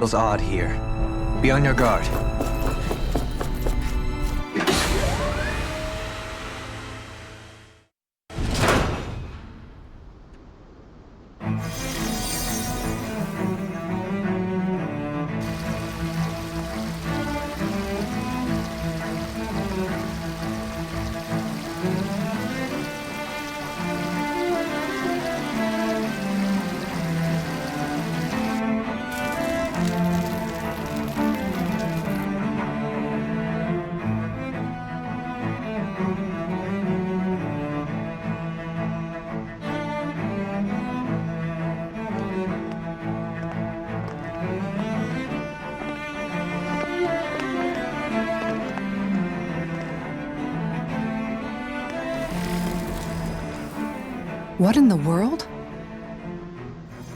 Feels odd here. Be on your guard. What in the world?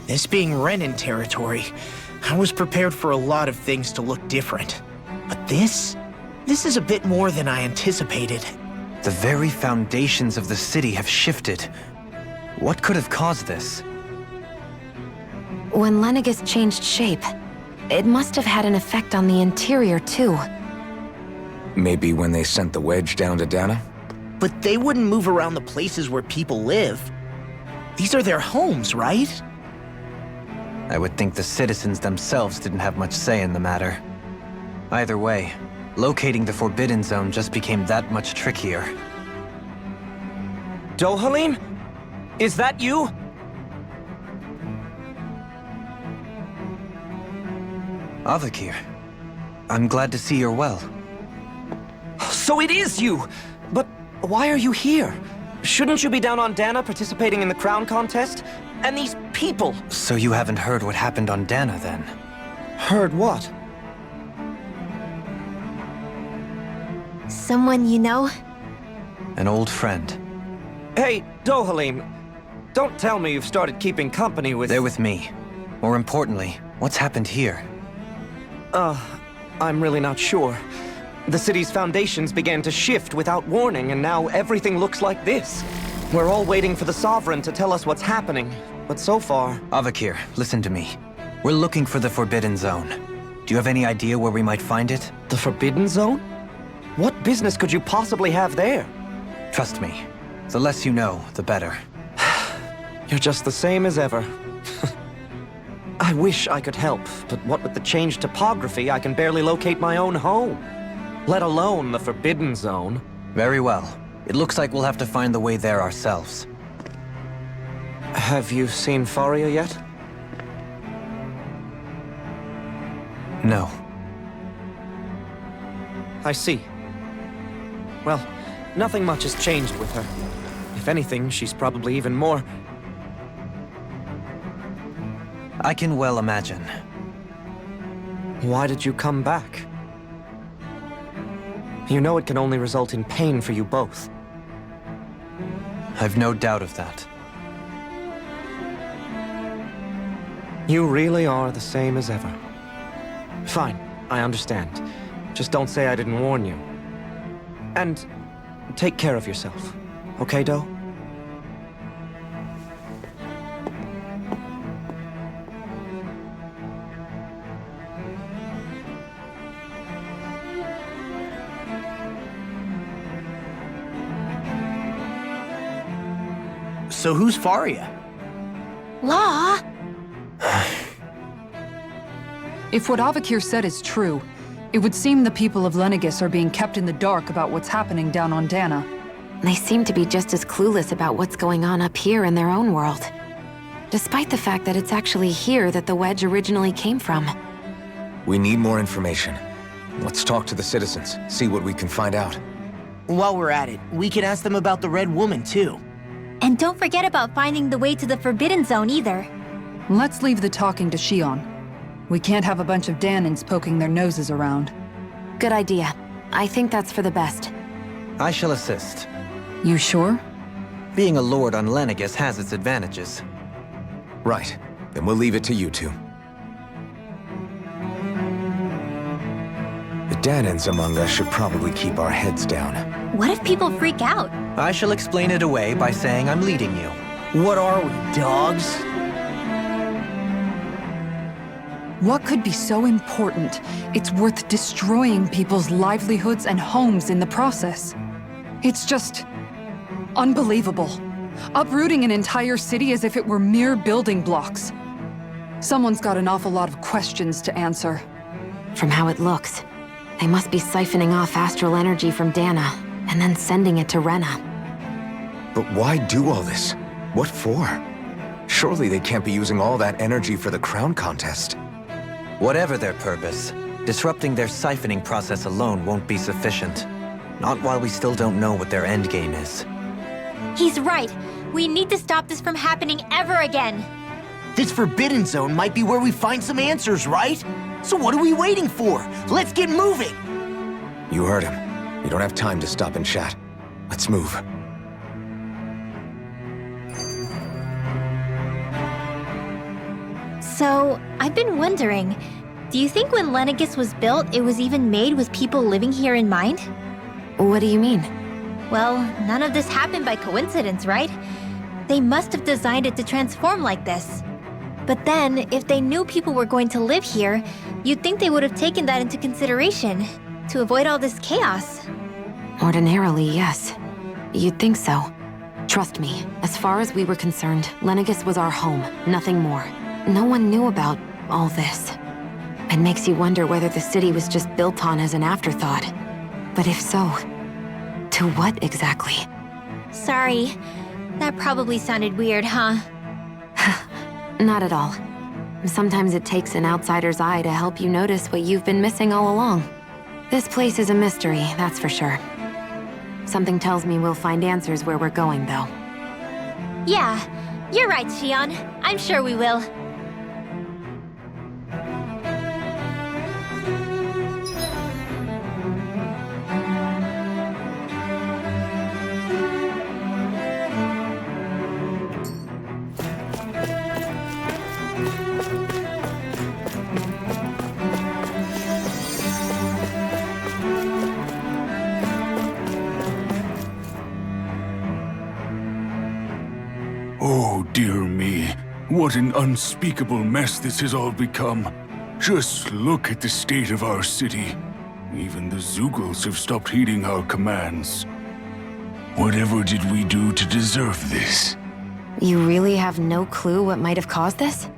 This being Renan territory, I was prepared for a lot of things to look different. But this is a bit more than I anticipated. The very foundations of the city have shifted. What could have caused this? When Lenegis changed shape, it must have had an effect on the interior too. Maybe when they sent the wedge down to Dahna? But they wouldn't move around the places where people live. These are their homes, right? I would think the citizens themselves didn't have much say in the matter. Either way, locating the Forbidden Zone just became that much trickier. Dohalim? Is that you? Avakir, I'm glad to see you're well. So it is you! But why are you here? Shouldn't you be down on Dahna participating in the crown contest? And these people! So you haven't heard what happened on Dahna, then? Heard what? Someone you know? An old friend. Hey, Dohalim, don't tell me you've started keeping company with... They're with me. More importantly, what's happened here? I'm really not sure. The city's foundations began to shift without warning, and now everything looks like this. We're all waiting for the Sovereign to tell us what's happening, but so far... Avakir, listen to me. We're looking for the Forbidden Zone. Do you have any idea where we might find it? The Forbidden Zone? What business could you possibly have there? Trust me. The less you know, the better. You're just the same as ever. I wish I could help, but what with the changed topography, I can barely locate my own home. Let alone the Forbidden Zone. Very well. It looks like we'll have to find the way there ourselves. Have you seen Faria yet? No. I see. Well, nothing much has changed with her. If anything, she's probably even more... I can well imagine. Why did you come back? You know it can only result in pain for you both. I've no doubt of that. You really are the same as ever. Fine, I understand. Just don't say I didn't warn you. And take care of yourself, okay, Doe? So who's Faria? Law? If what Avakir said is true, it would seem the people of Lenegis are being kept in the dark about what's happening down on Dahna. They seem to be just as clueless about what's going on up here in their own world. Despite the fact that it's actually here that the wedge originally came from. We need more information. Let's talk to the citizens, see what we can find out. While we're at it, we can ask them about the Red Woman, too. And don't forget about finding the way to the Forbidden Zone either. Let's leave the talking to Shion. We can't have a bunch of Dahnans poking their noses around. Good idea. I think that's for the best. I shall assist. You sure? Being a lord on Lenegis has its advantages. Right. Then we'll leave it to you two. The Dahnans among us should probably keep our heads down. What if people freak out? I shall explain it away by saying I'm leading you. What are we, dogs? What could be so important it's worth destroying people's livelihoods and homes in the process? It's just unbelievable. Uprooting an entire city as if it were mere building blocks. Someone's got an awful lot of questions to answer. From how it looks, they must be siphoning off astral energy from Dahna, and then sending it to Rena. But why do all this? What for? Surely they can't be using all that energy for the crown contest. Whatever their purpose, disrupting their siphoning process alone won't be sufficient. Not while we still don't know what their endgame is. He's right. We need to stop this from happening ever again. This Forbidden Zone might be where we find some answers, right? So what are we waiting for? Let's get moving! You heard him. We don't have time to stop and chat. Let's move. So, I've been wondering, do you think when Lenegis was built, it was even made with people living here in mind? What do you mean? Well, none of this happened by coincidence, right? They must have designed it to transform like this. But then, if they knew people were going to live here, you'd think they would have taken that into consideration, to avoid all this chaos. Ordinarily, yes. You'd think so. Trust me, as far as we were concerned, Lenegis was our home, nothing more. No one knew about all this. It makes you wonder whether the city was just built on as an afterthought. But if so, to what exactly? Sorry. That probably sounded weird, huh? Not at all. Sometimes it takes an outsider's eye to help you notice what you've been missing all along. This place is a mystery, that's for sure. Something tells me we'll find answers where we're going, though. Yeah, you're right, Xion. I'm sure we will. Oh, dear me. What an unspeakable mess this has all become. Just look at the state of our city. Even the Zeugles have stopped heeding our commands. Whatever did we do to deserve this? You really have no clue what might have caused this?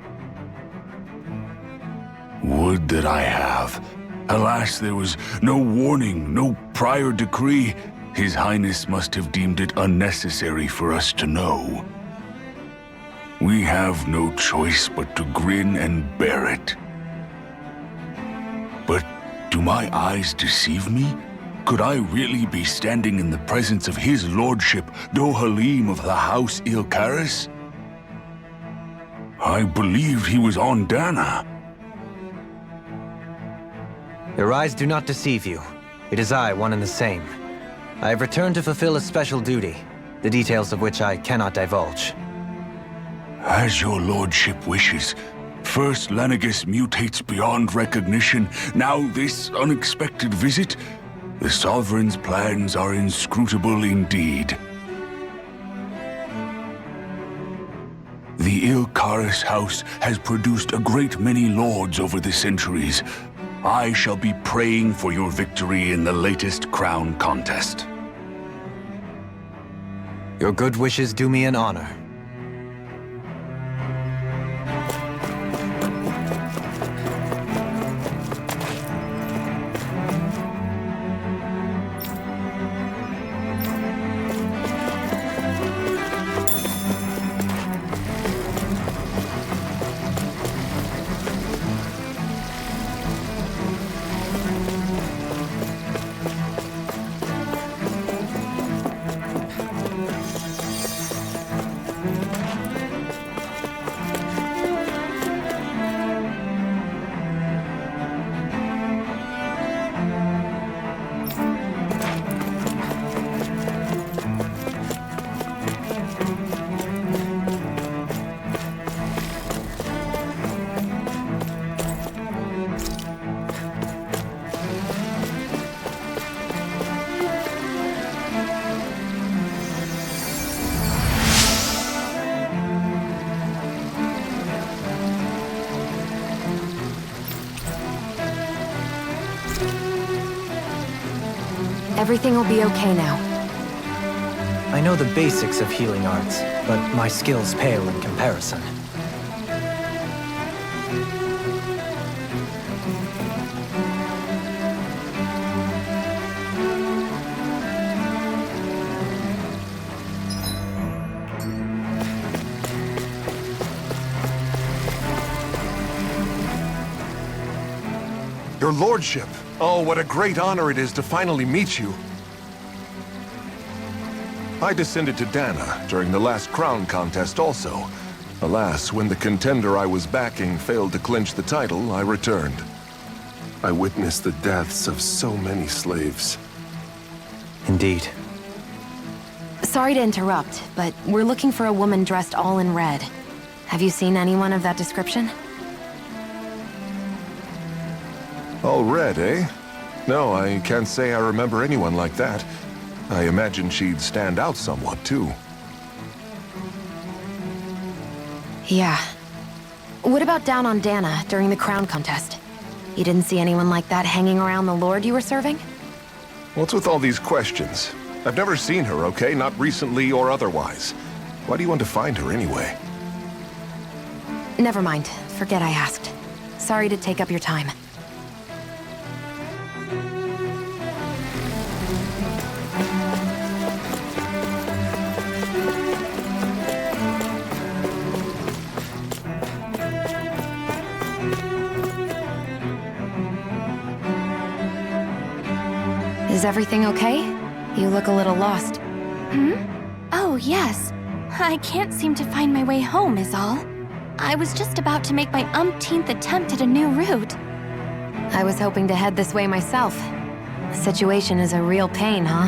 Would that I have. Alas, there was no warning, no prior decree. His Highness must have deemed it unnecessary for us to know. We have no choice but to grin and bear it. But do my eyes deceive me? Could I really be standing in the presence of his lordship, Dohalim of the House Ilkaris? I believed he was on Dahna. Your eyes do not deceive you. It is I, one and the same. I have returned to fulfill a special duty, the details of which I cannot divulge. As your lordship wishes. First Lenegis mutates beyond recognition, now this unexpected visit. The Sovereign's plans are inscrutable indeed. The Ilkaris house has produced a great many lords over the centuries. I shall be praying for your victory in the latest crown contest. Your good wishes do me an honor. Everything will be okay now. I know the basics of healing arts, but my skills pale in comparison. Your lordship! Oh, what a great honor it is to finally meet you. I descended to Dahna during the last crown contest also. Alas, when the contender I was backing failed to clinch the title, I returned. I witnessed the deaths of so many slaves. Indeed. Sorry to interrupt, but we're looking for a woman dressed all in red. Have you seen anyone of that description? All red, eh? No, I can't say I remember anyone like that. I imagine she'd stand out somewhat, too. Yeah. What about down on Dahna during the crown contest? You didn't see anyone like that hanging around the lord you were serving? What's with all these questions? I've never seen her, okay? Not recently or otherwise. Why do you want to find her anyway? Never mind. Forget I asked. Sorry to take up your time. Is everything okay? You look a little lost. Oh, yes. I can't seem to find my way home, is all. I was just about to make my umpteenth attempt at a new route. I was hoping to head this way myself. The situation is a real pain, huh?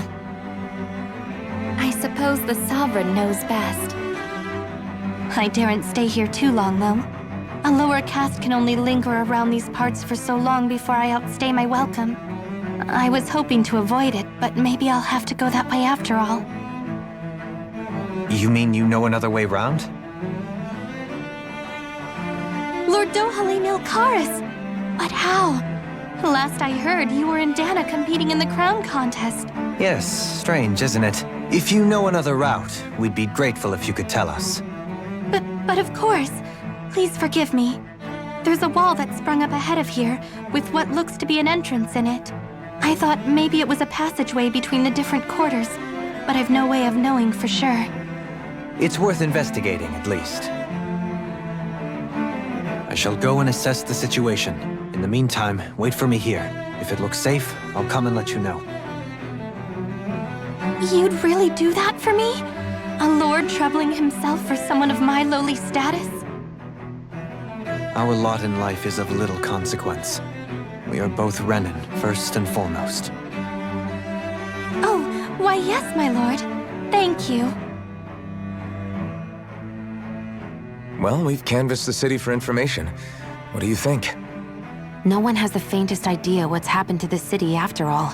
I suppose the Sovereign knows best. I daren't stay here too long, though. A lower caste can only linger around these parts for so long before I outstay my welcome. I was hoping to avoid it, but maybe I'll have to go that way after all. You mean you know another way round? Lord Dohalim Ilkaris! But how? Last I heard, you were in Dahna competing in the crown contest. Yes, strange, isn't it? If you know another route, we'd be grateful if you could tell us. But of course. Please forgive me. There's a wall that sprung up ahead of here, with what looks to be an entrance in it. I thought maybe it was a passageway between the different quarters, but I've no way of knowing for sure. It's worth investigating, at least. I shall go and assess the situation. In the meantime, wait for me here. If it looks safe, I'll come and let you know. You'd really do that for me? A lord troubling himself for someone of my lowly status? Our lot in life is of little consequence. We are both Renan, first and foremost. Oh, why yes, my lord. Thank you. Well, we've canvassed the city for information. What do you think? No one has the faintest idea what's happened to the city after all.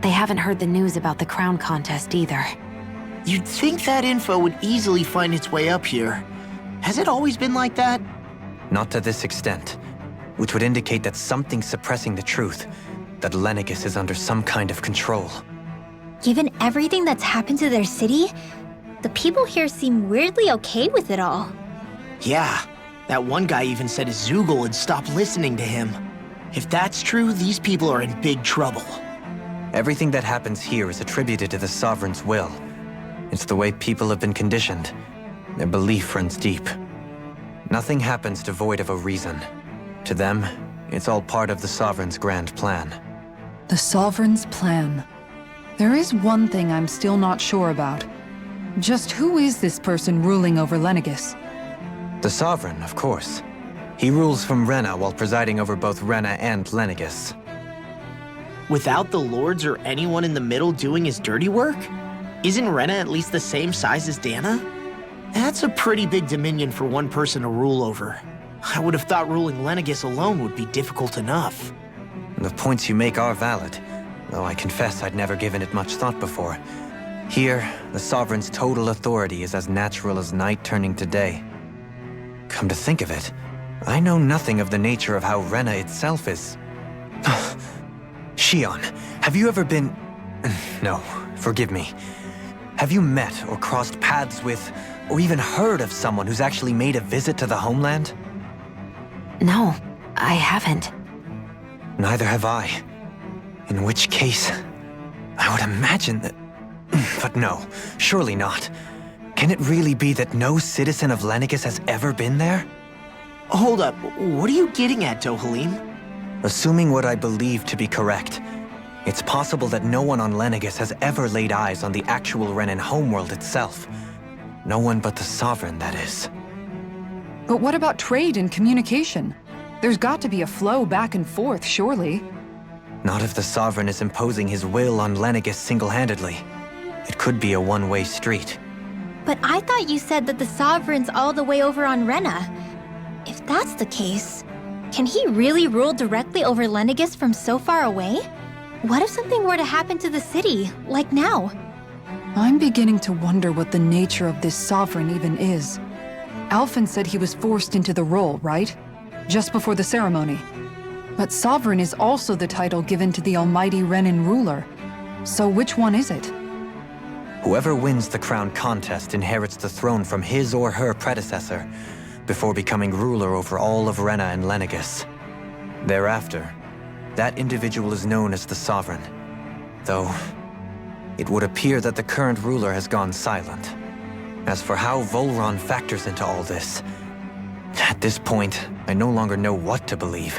They haven't heard the news about the crown contest either. You'd think that info would easily find its way up here. Has it always been like that? Not to this extent, which would indicate that something's suppressing the truth, that Lenegis is under some kind of control. Given everything that's happened to their city, the people here seem weirdly okay with it all. Yeah, that one guy even said his Zoogle had stopped listening to him. If that's true, these people are in big trouble. Everything that happens here is attributed to the Sovereign's will. It's the way people have been conditioned. Their belief runs deep. Nothing happens devoid of a reason. To them, it's all part of the Sovereign's grand plan. The Sovereign's plan. There is one thing I'm still not sure about. Just who is this person ruling over Lenegis? The Sovereign, of course. He rules from Rena while presiding over both Rena and Lenegis. Without the lords or anyone in the middle doing his dirty work? Isn't Rena at least the same size as Dahna? That's a pretty big dominion for one person to rule over. I would have thought ruling Lenegis alone would be difficult enough. The points you make are valid, though I confess I'd never given it much thought before. Here, the Sovereign's total authority is as natural as night turning to day. Come to think of it, I know nothing of the nature of how Rena itself is. Shion, have you ever been... No, forgive me. Have you met or crossed paths with, or even heard of someone who's actually made a visit to the homeland? No, I haven't. Neither have I. In which case, I would imagine that... But no, surely not. Can it really be that no citizen of Lenegis has ever been there? Hold up, what are you getting at, Dohalim? Assuming what I believe to be correct, it's possible that no one on Lenegis has ever laid eyes on the actual Renan homeworld itself. No one but the Sovereign, that is. But what about trade and communication? There's got to be a flow back and forth, surely. Not if the Sovereign is imposing his will on Lenegis single-handedly. It could be a one-way street. But I thought you said that the Sovereign's all the way over on Rena. If that's the case, can he really rule directly over Lenegis from so far away? What if something were to happen to the city, like now? I'm beginning to wonder what the nature of this Sovereign even is. Alphen said he was forced into the role, right? Just before the ceremony. But Sovereign is also the title given to the almighty Renan ruler. So which one is it? Whoever wins the crown contest inherits the throne from his or her predecessor, before becoming ruler over all of Rena and Lenegis. Thereafter, that individual is known as the Sovereign. Though, it would appear that the current ruler has gone silent. As for how Volron factors into all this, at this point, I no longer know what to believe.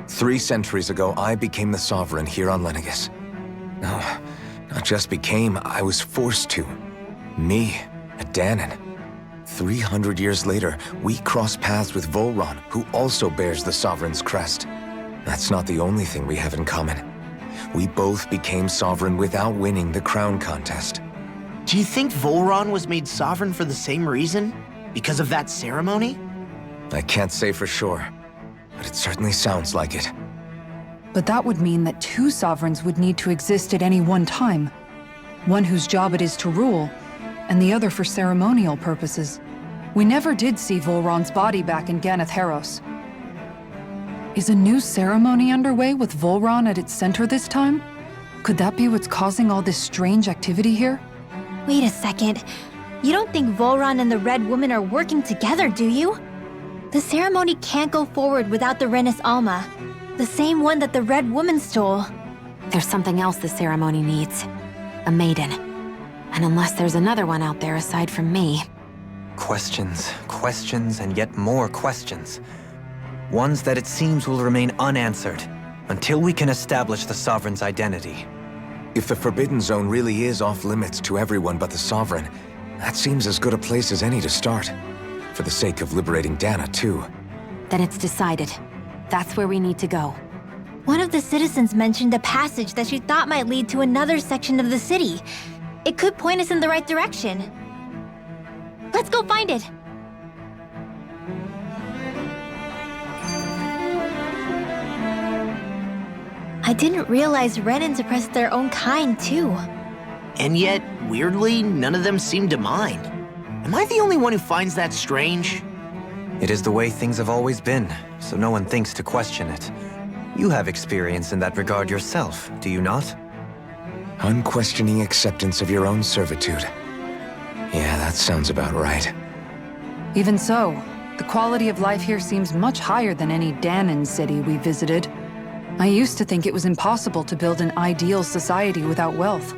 3 centuries ago, I became the Sovereign here on Lenegis. No, not just became, I was forced to. Me, a Dahnan. 300 years later, we cross paths with Volron, who also bears the Sovereign's crest. That's not the only thing we have in common. We both became Sovereign without winning the crown contest. Do you think Volron was made Sovereign for the same reason? Because of that ceremony? I can't say for sure, but it certainly sounds like it. But that would mean that 2 Sovereigns would need to exist at any one time. One whose job it is to rule, and the other for ceremonial purposes. We never did see Volron's body back in Ganath Haros. Is a new ceremony underway with Volron at its center this time? Could that be what's causing all this strange activity here? Wait a second. You don't think Volron and the Red Woman are working together, do you? The ceremony can't go forward without the Renis Alma, the same one that the Red Woman stole. There's something else the ceremony needs. A maiden. And unless there's another one out there aside from me... Questions, questions, and yet more questions. Ones that it seems will remain unanswered until we can establish the Sovereign's identity. If the Forbidden Zone really is off-limits to everyone but the Sovereign, that seems as good a place as any to start. For the sake of liberating Dahna, too. Then it's decided. That's where we need to go. One of the citizens mentioned a passage that she thought might lead to another section of the city. It could point us in the right direction. Let's go find it! I didn't realize Renans oppressed their own kind, too. And yet, weirdly, none of them seem to mind. Am I the only one who finds that strange? It is the way things have always been, so no one thinks to question it. You have experience in that regard yourself, do you not? Unquestioning acceptance of your own servitude. Yeah, that sounds about right. Even so, the quality of life here seems much higher than any Dahnan city we visited. I used to think it was impossible to build an ideal society without wealth.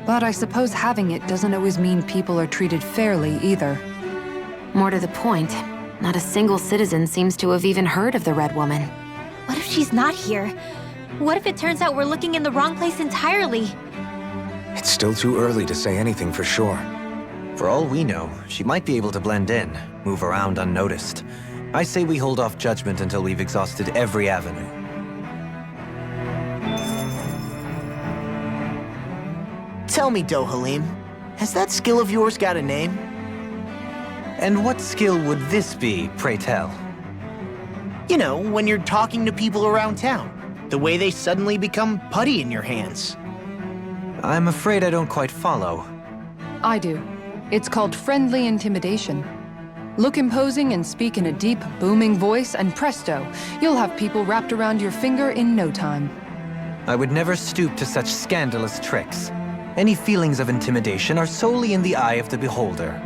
But I suppose having it doesn't always mean people are treated fairly either. More to the point, not a single citizen seems to have even heard of the Red Woman. What if she's not here? What if it turns out we're looking in the wrong place entirely? It's still too early to say anything for sure. For all we know, she might be able to blend in, move around unnoticed. I say we hold off judgment until we've exhausted every avenue. Tell me, Dohalim, has that skill of yours got a name? And what skill would this be, pray tell? You know, when you're talking to people around town. The way they suddenly become putty in your hands. I'm afraid I don't quite follow. I do. It's called friendly intimidation. Look imposing and speak in a deep, booming voice, and presto, you'll have people wrapped around your finger in no time. I would never stoop to such scandalous tricks. Any feelings of intimidation are solely in the eye of the beholder.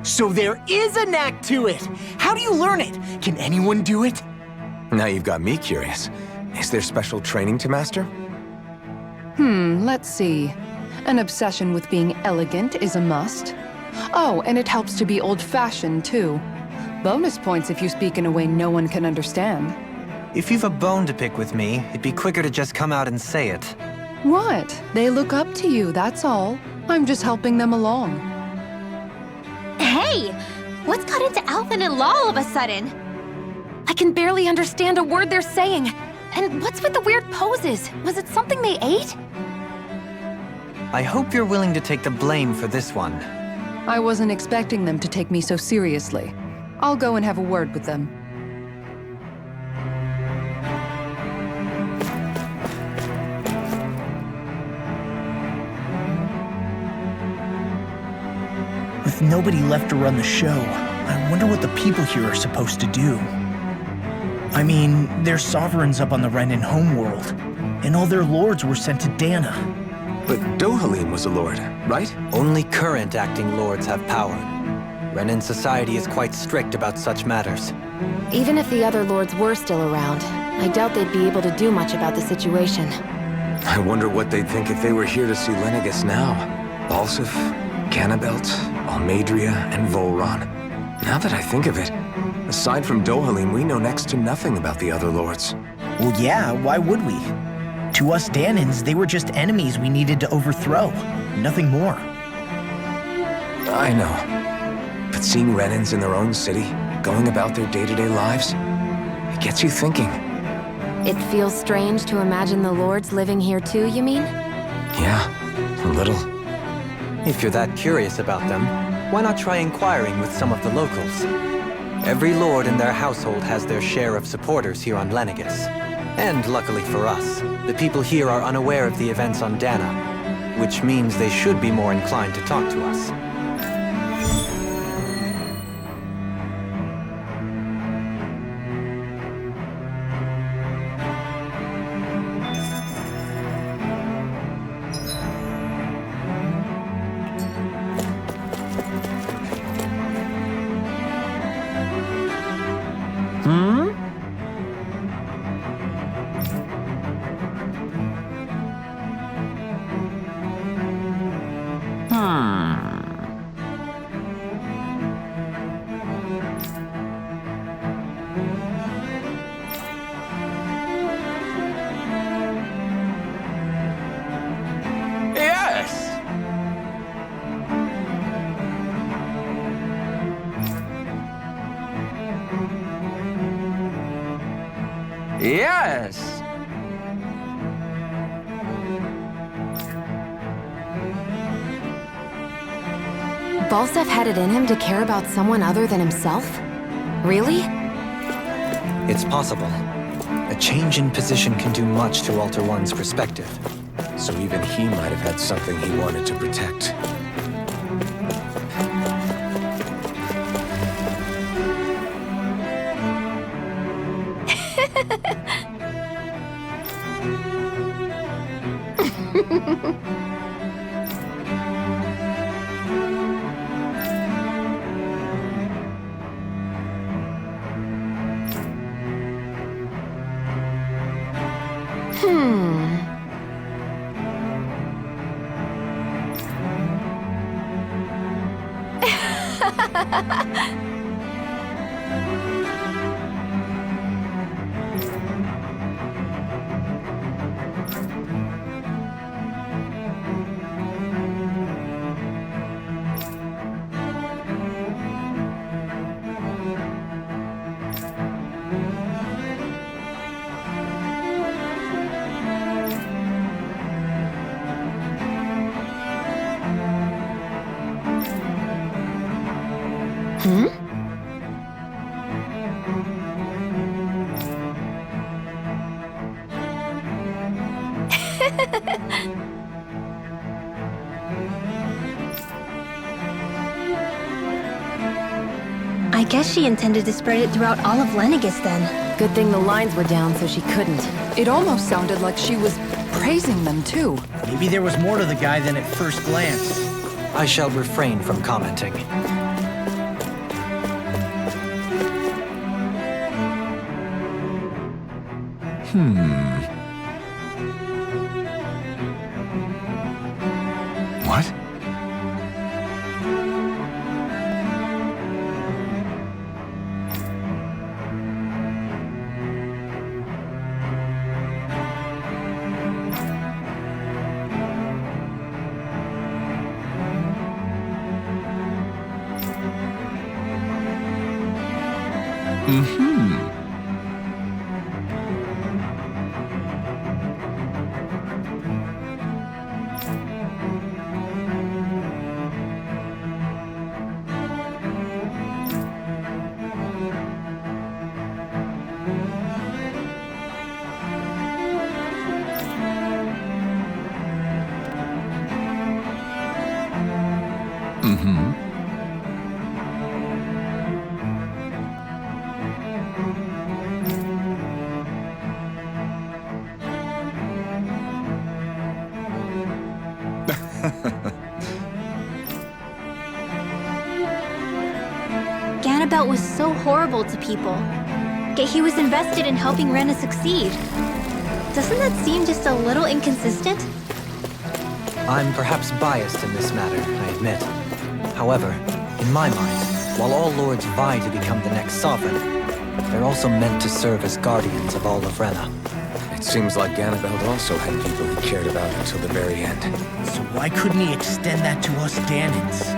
So there is a knack to it! How do you learn it? Can anyone do it? Now you've got me curious. Is there special training to master? Let's see. An obsession with being elegant is a must. Oh, and it helps to be old-fashioned, too. Bonus points if you speak in a way no one can understand. If you've a bone to pick with me, it'd be quicker to just come out and say it. What? They look up to you, that's all. I'm just helping them along. Hey! What's got into Alvin and Law all of a sudden? I can barely understand a word they're saying. And what's with the weird poses? Was it something they ate? I hope you're willing to take the blame for this one. I wasn't expecting them to take me so seriously. I'll go and have a word with them. With nobody left to run the show, I wonder what the people here are supposed to do. I mean, there's sovereigns up on the Renan homeworld, and all their lords were sent to Dahna. But Dohalim was a lord, right? Only current acting lords have power. Renan society is quite strict about such matters. Even if the other lords were still around, I doubt they'd be able to do much about the situation. I wonder what they'd think if they were here to see Lenegis now. Balsif, Cannabelt, Almadria, and Volron. Now that I think of it, aside from Dohalim, we know next to nothing about the other lords. Well, yeah, why would we? To us Danans, they were just enemies we needed to overthrow. Nothing more. I know. But seeing Renans in their own city, going about their day-to-day lives, it gets you thinking. It feels strange to imagine the lords living here too, you mean? Yeah, a little. If you're that curious about them, why not try inquiring with some of the locals? Every lord in their household has their share of supporters here on Lenegis. And luckily for us, the people here are unaware of the events on Dahna, which means they should be more inclined to talk to us. Yes! Balsef had it in him to care about someone other than himself? Really? It's possible. A change in position can do much to alter one's perspective. So even he might have had something he wanted to protect. I guess she intended to spread it throughout all of Lenegis then. Good thing the lines were down so she couldn't. It almost sounded like she was praising them, too. Maybe there was more to the guy than at first glance. I shall refrain from commenting. What? Ganabelt was so horrible to people, yet he was invested in helping Rena succeed. Doesn't that seem just a little inconsistent? I'm perhaps biased in this matter, I admit. However, in my mind, while all lords vie to become the next sovereign, they're also meant to serve as guardians of all of Rena. It seems like Ganabelt also had people he cared about until the very end. So why couldn't he extend that to us Dahnans?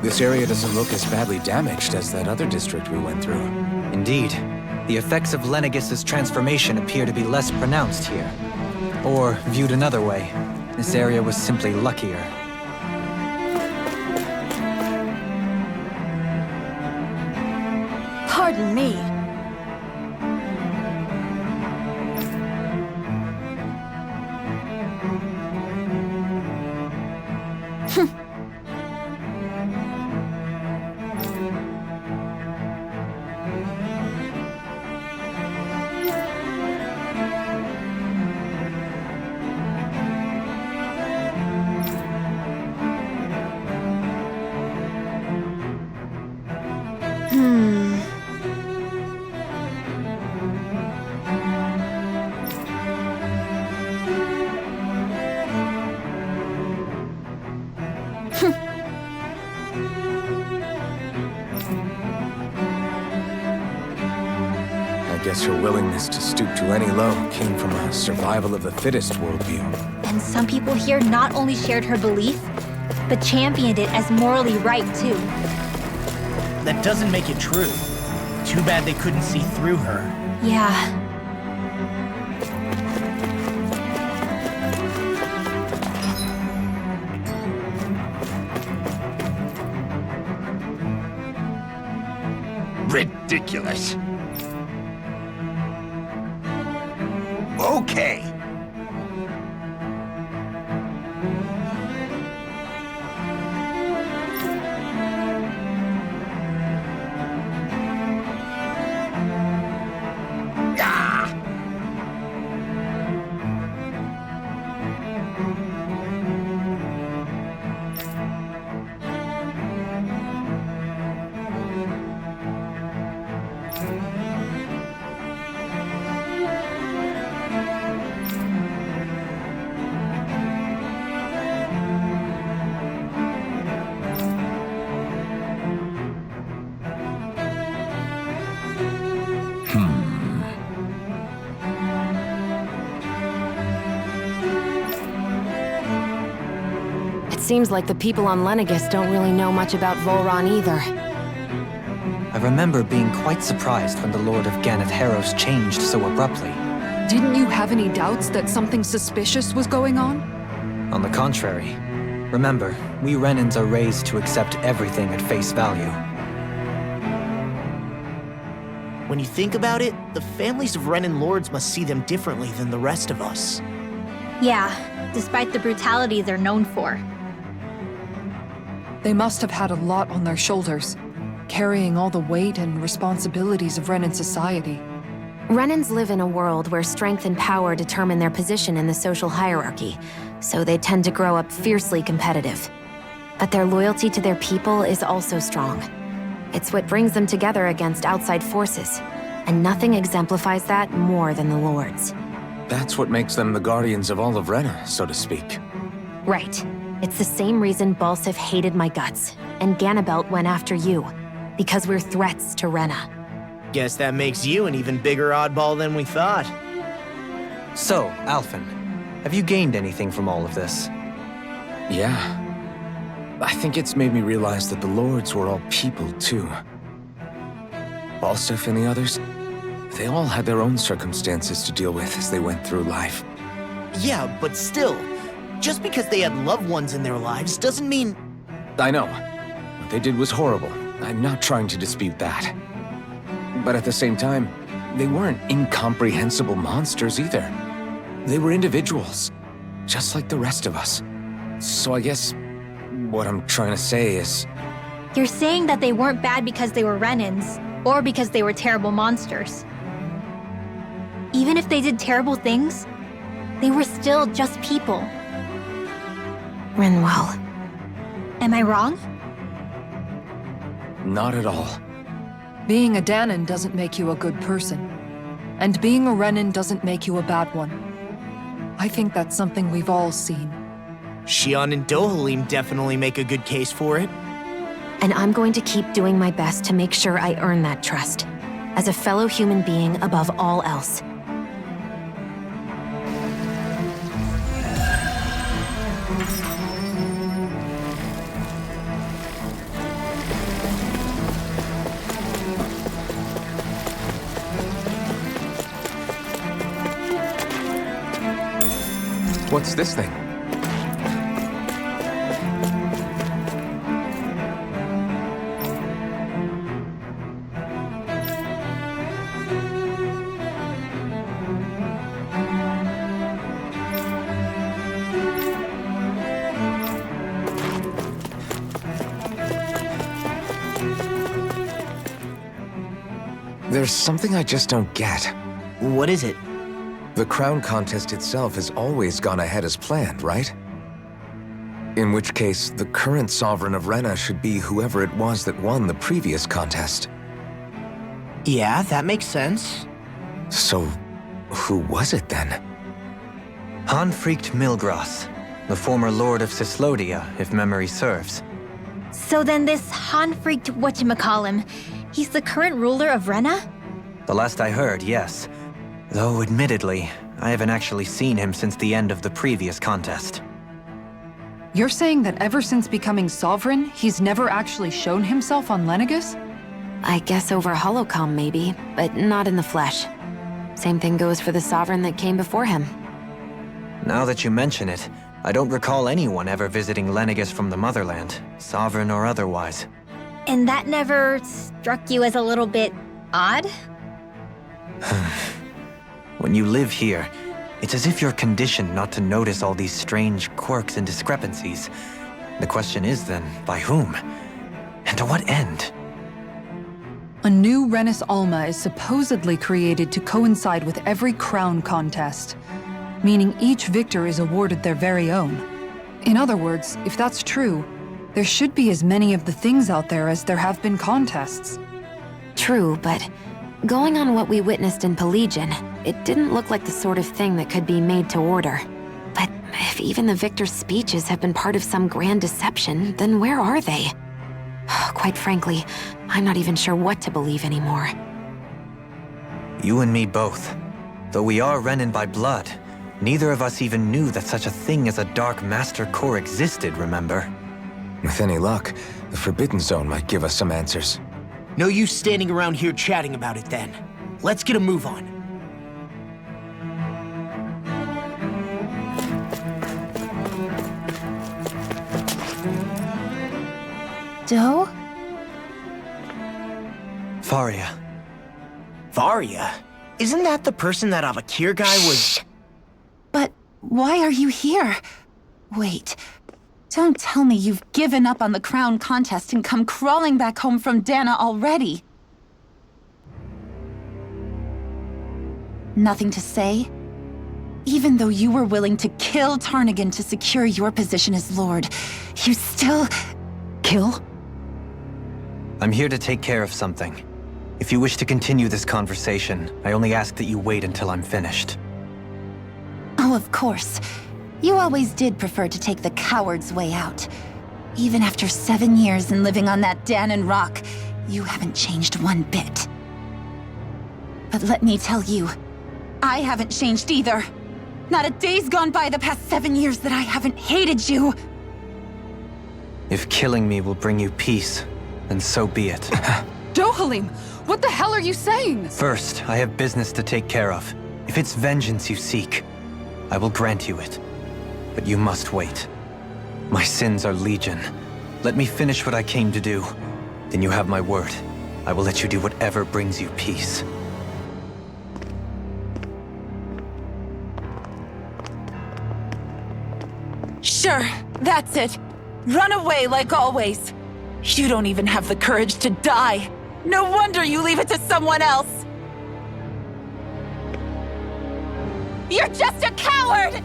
This area doesn't look as badly damaged as that other district we went through. Indeed, the effects of Lenegis's transformation appear to be less pronounced here. Or, viewed another way, this area was simply luckier. Pardon me. I guess your willingness to stoop to any low came from a survival of the fittest worldview. And some people here not only shared her belief, but championed it as morally right too. That doesn't make it true. Too bad they couldn't see through her. Yeah. Ridiculous. Okay. Seems like the people on Lenegis don't really know much about Volron either. I remember being quite surprised when the Lord of Ganeth Harros changed so abruptly. Didn't you have any doubts that something suspicious was going on? On the contrary, Remember, we Renans are raised to accept everything at face value. When you think about it, the families of Renan lords must see them differently than the rest of us. Yeah, despite the brutality they're known for. They must have had a lot on their shoulders, carrying all the weight and responsibilities of Renan society. Renans live in a world where strength and power determine their position in the social hierarchy, so they tend to grow up fiercely competitive. But their loyalty to their people is also strong. It's what brings them together against outside forces, and nothing exemplifies that more than the Lords. That's what makes them the guardians of all of Rena, so to speak. Right. It's the same reason Balsif hated my guts, and Ganabelt went after you, because we're threats to Rena. Guess that makes you an even bigger oddball than we thought. So, Alphen, have you gained anything from all of this? Yeah. I think it's made me realize that the Lords were all people, too. Balsif and the others, they all had their own circumstances to deal with as they went through life. Yeah, but still, just because they had loved ones in their lives doesn't mean... I know. What they did was horrible. I'm not trying to dispute that. But at the same time, they weren't incomprehensible monsters either. They were individuals, just like the rest of us. So I guess what I'm trying to say is... You're saying that they weren't bad because they were Renans, or because they were terrible monsters. Even if they did terrible things, they were still just people. Renwell. Am I wrong? Not at all. Being a Dahnan doesn't make you a good person. And being a Renan doesn't make you a bad one. I think that's something we've all seen. Xion and Dohalim definitely make a good case for it. And I'm going to keep doing my best to make sure I earn that trust, as a fellow human being above all else. What's this thing? There's something I just don't get. What is it? The crown contest itself has always gone ahead as planned, right? In which case, the current sovereign of Rena should be whoever it was that won the previous contest. Yeah, that makes sense. So, who was it then? Hanfricht Milgras, the former lord of Cislodia, if memory serves. So then this Hanfricht whatchamacallem, he's the current ruler of Rena? The last I heard, yes. Though, admittedly, I haven't actually seen him since the end of the previous contest. You're saying that ever since becoming sovereign, he's never actually shown himself on Lenegis? I guess over holocom maybe, but not in the flesh. Same thing goes for the sovereign that came before him. Now that you mention it, I don't recall anyone ever visiting Lenegis from the motherland, sovereign or otherwise. And that never struck you as a little bit odd? When you live here, it's as if you're conditioned not to notice all these strange quirks and discrepancies. The question is then, by whom? And to what end? A new Renis Alma is supposedly created to coincide with every crown contest, meaning each victor is awarded their very own. In other words, if that's true, there should be as many of the things out there as there have been contests. True, but going on what we witnessed in Pillaging, it didn't look like the sort of thing that could be made to order. But if even the victor's speeches have been part of some grand deception, then where are they? Quite frankly, I'm not even sure what to believe anymore. You and me both. Though we are Renan by blood, neither of us even knew that such a thing as a Dark Master Core existed, remember? With any luck, the Forbidden Zone might give us some answers. No use standing around here chatting about it then. Let's get a move on. Doe? Faria. Varia? Isn't that the person that Avakir guy was... But why are you here? Wait. Don't tell me you've given up on the crown contest and come crawling back home from Dahna already. Nothing to say? Even though you were willing to kill Tarnigan to secure your position as Lord, you still... Kill? I'm here to take care of something. If you wish to continue this conversation, I only ask that you wait until I'm finished. Oh, of course. You always did prefer to take the coward's way out. Even after 7 years and living on that Dahnan rock, you haven't changed one bit. But let me tell you, I haven't changed either. Not a day's gone by the past 7 years that I haven't hated you. If killing me will bring you peace, then so be it. Dohalim, what the hell are you saying? First, I have business to take care of. If it's vengeance you seek, I will grant you it. But you must wait. My sins are legion. Let me finish what I came to do. Then you have my word. I will let you do whatever brings you peace. Sure, that's it. Run away like always. You don't even have the courage to die. No wonder you leave it to someone else. You're just a coward!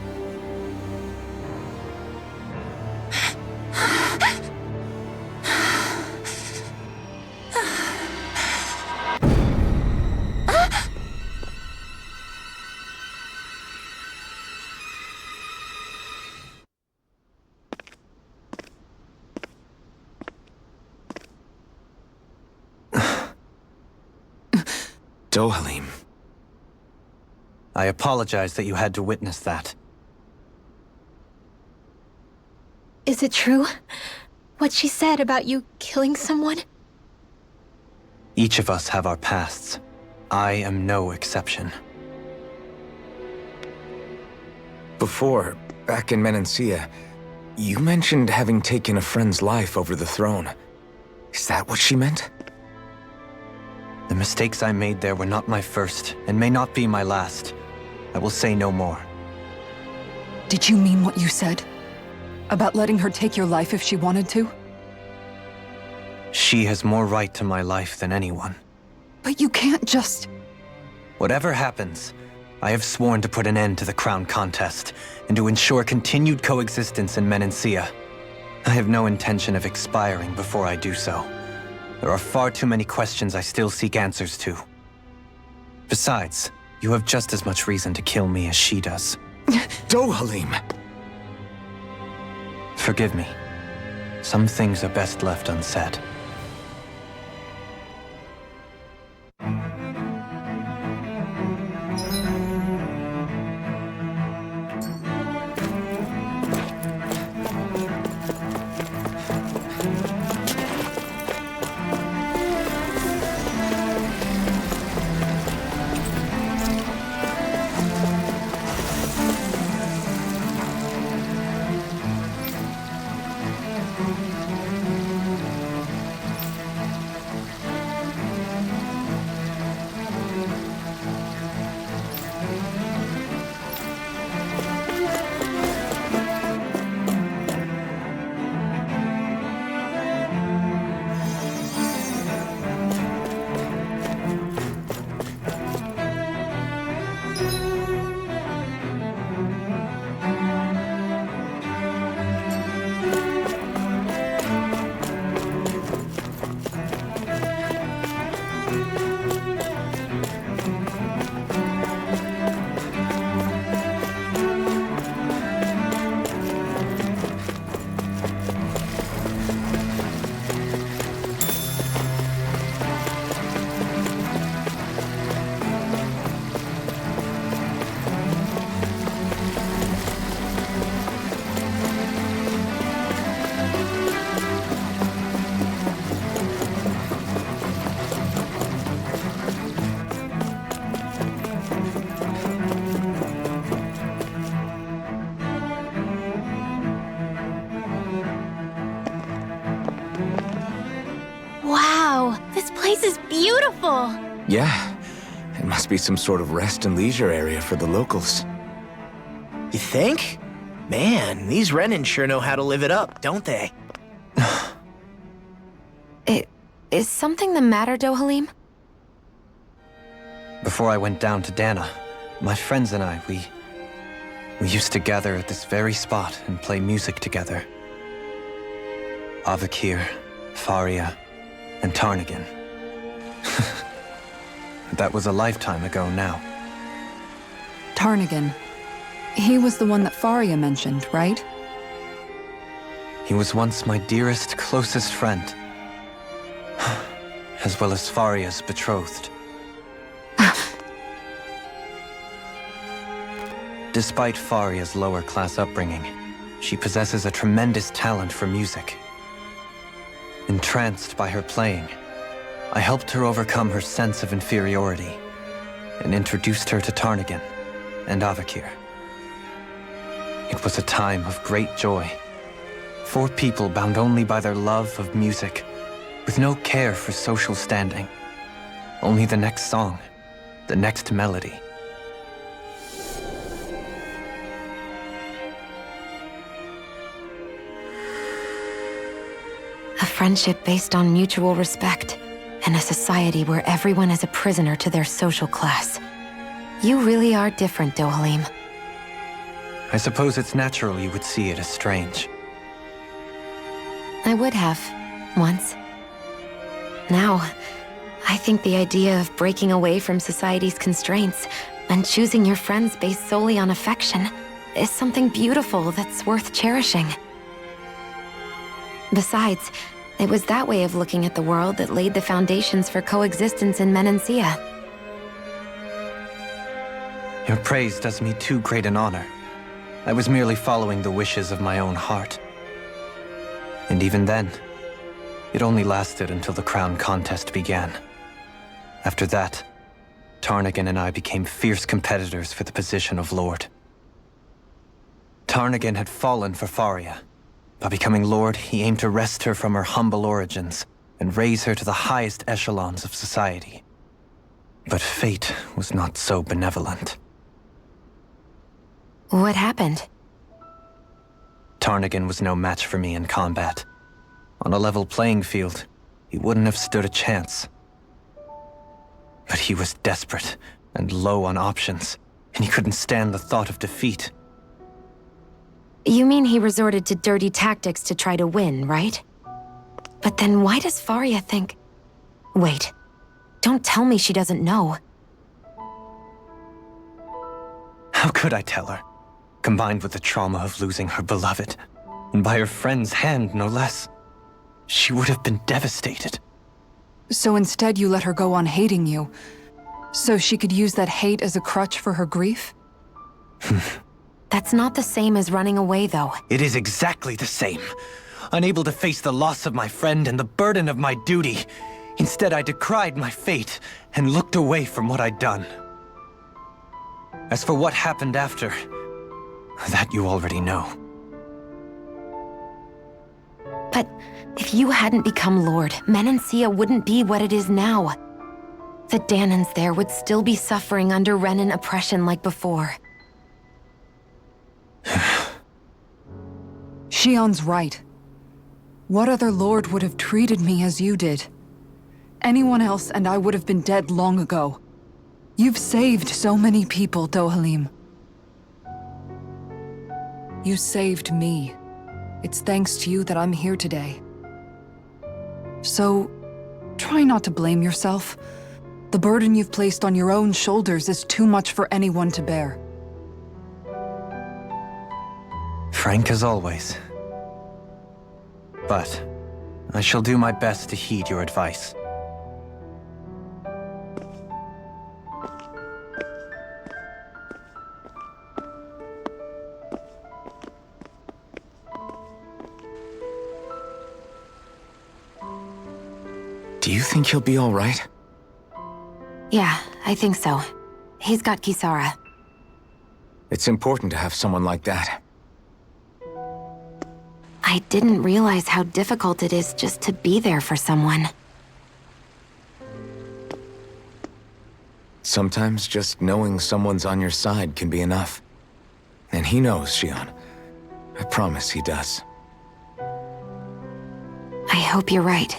Dohalim. I apologize that you had to witness that. Is it true? What she said about you killing someone? Each of us have our pasts. I am no exception. Before, back in Menancia, you mentioned having taken a friend's life over the throne. Is that what she meant? The mistakes I made there were not my first, and may not be my last. I will say no more. Did you mean what you said? About letting her take your life if she wanted to? She has more right to my life than anyone. But you can't just... Whatever happens, I have sworn to put an end to the crown contest, and to ensure continued coexistence in Menancia. I have no intention of expiring before I do so. There are far too many questions I still seek answers to. Besides, you have just as much reason to kill me as she does. Dohalim! Forgive me. Some things are best left unsaid. beautiful! Yeah, it must be some sort of rest and leisure area for the locals. You think? Man, these Renan sure know how to live it up, don't they? Is something the matter, Dohalim? Before I went down to Dahna, my friends and I, we used to gather at this very spot and play music together. Avakir, Faria, and Tarnagin. That was a lifetime ago now. Tarnagin. He was the one that Faria mentioned, right? He was once my dearest, closest friend. As well as Faria's betrothed. Despite Faria's lower-class upbringing, she possesses a tremendous talent for music. Entranced by her playing, I helped her overcome her sense of inferiority and introduced her to Tarnagin and Avakir. It was a time of great joy. 4 people bound only by their love of music, with no care for social standing. Only the next song, the next melody. A friendship based on mutual respect, and a society where everyone is a prisoner to their social class. You really are different, Dohalim. I suppose it's natural you would see it as strange. I would have, once. Now, I think the idea of breaking away from society's constraints and choosing your friends based solely on affection is something beautiful that's worth cherishing. Besides, it was that way of looking at the world that laid the foundations for coexistence in Menancia. Your praise does me too great an honor. I was merely following the wishes of my own heart. And even then, it only lasted until the crown contest began. After that, Tarnagin and I became fierce competitors for the position of Lord. Tarnagin had fallen for Faria. By becoming Lord, he aimed to wrest her from her humble origins and raise her to the highest echelons of society. But fate was not so benevolent. What happened? Tarnagin was no match for me in combat. On a level playing field, he wouldn't have stood a chance. But he was desperate and low on options, and he couldn't stand the thought of defeat. You mean he resorted to dirty tactics to try to win, right? But then why does Faria think... Wait, don't tell me she doesn't know. How could I tell her? Combined with the trauma of losing her beloved, and by her friend's hand, no less. She would have been devastated. So instead you let her go on hating you, so she could use that hate as a crutch for her grief? That's not the same as running away, though. It is exactly the same. Unable to face the loss of my friend and the burden of my duty, instead I decried my fate and looked away from what I'd done. As for what happened after, that you already know. But if you hadn't become Lord, Menancia wouldn't be what it is now. The Dahnans there would still be suffering under Renan oppression like before. Shion's right. What other lord would have treated me as you did? Anyone else and I would have been dead long ago. You've saved so many people, Dohalim. You saved me. It's thanks to you that I'm here today. So, try not to blame yourself. The burden you've placed on your own shoulders is too much for anyone to bear. Frank as always. But I shall do my best to heed your advice. Do you think he'll be all right? Yeah, I think so. He's got Kisara. It's important to have someone like that. I didn't realize how difficult it is just to be there for someone. Sometimes just knowing someone's on your side can be enough. And he knows, Xion. I promise he does. I hope you're right.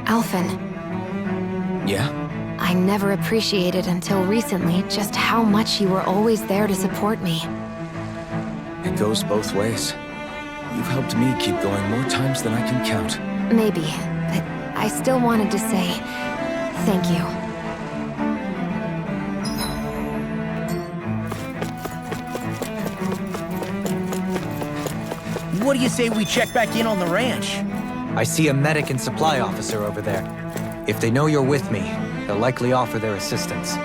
Alphen. Yeah? I never appreciated until recently just how much you were always there to support me. It goes both ways. You've helped me keep going more times than I can count. Maybe, but I still wanted to say thank you. What do you say we check back in on the ranch? I see a medic and supply officer over there. If they know you're with me, they'll likely offer their assistance.